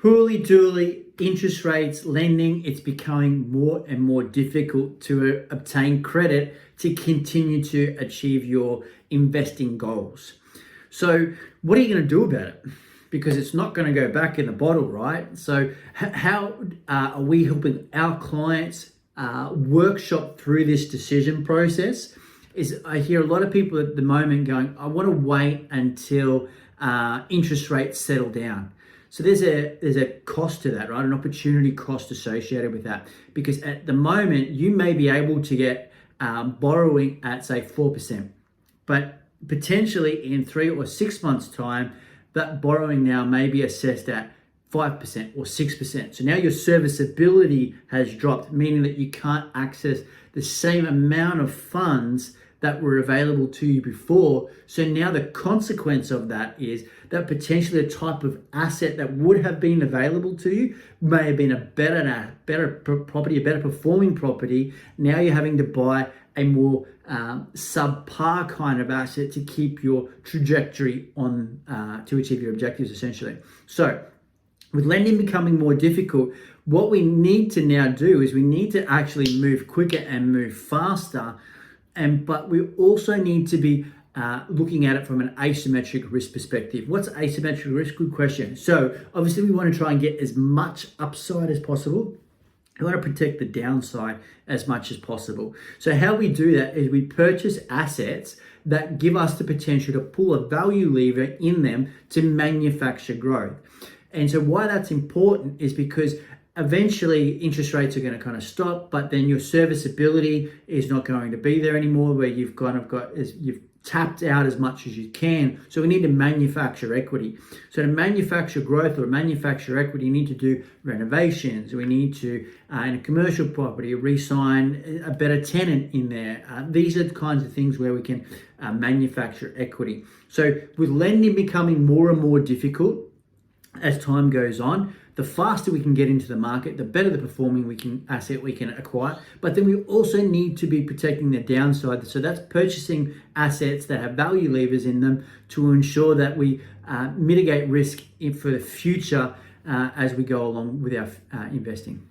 Hooly dooly, interest rates, lending, it's becoming more and more difficult to obtain credit to continue to achieve your investing goals. So what are you going to do about it? Because it's not going to go back in the bottle, right? So how are we helping our clients workshop through this decision process? I hear a lot of people at the moment going, I want to wait until interest rates settle down. So there's a cost to that, right? An opportunity cost associated with that. Because at the moment, you may be able to get borrowing at, say, 4%. But potentially in 3 or 6 months' time, that borrowing now may be assessed at 5% or 6%. So now your serviceability has dropped, meaning that you can't access the same amount of funds that were available to you before. So now the consequence of that is that potentially a type of asset that would have been available to you may have been a better property, a better performing property. Now you're having to buy a more subpar kind of asset to keep your trajectory on to achieve your objectives, essentially. So with lending becoming more difficult, what we need to now do is we need to actually move quicker and move faster. But we also need to be looking at it from an asymmetric risk perspective. What's asymmetric risk? Good question. So obviously we want to try and get as much upside as possible. We want to protect the downside as much as possible. So how we do that is we purchase assets that give us the potential to pull a value lever in them to manufacture growth. And so why that's important is because eventually interest rates are going to kind of stop, but then your serviceability is not going to be there anymore, where you've tapped out as much as you can. So we need to manufacture equity. So to manufacture growth or manufacture equity, you need to do renovations. We need to, in a commercial property, re-sign a better tenant in there. These are the kinds of things where we can manufacture equity. So with lending becoming more and more difficult as time goes on, the faster we can get into the market, the better the performing asset we can acquire. But then we also need to be protecting the downside. So that's purchasing assets that have value levers in them to ensure that we mitigate risk for the future as we go along with our investing.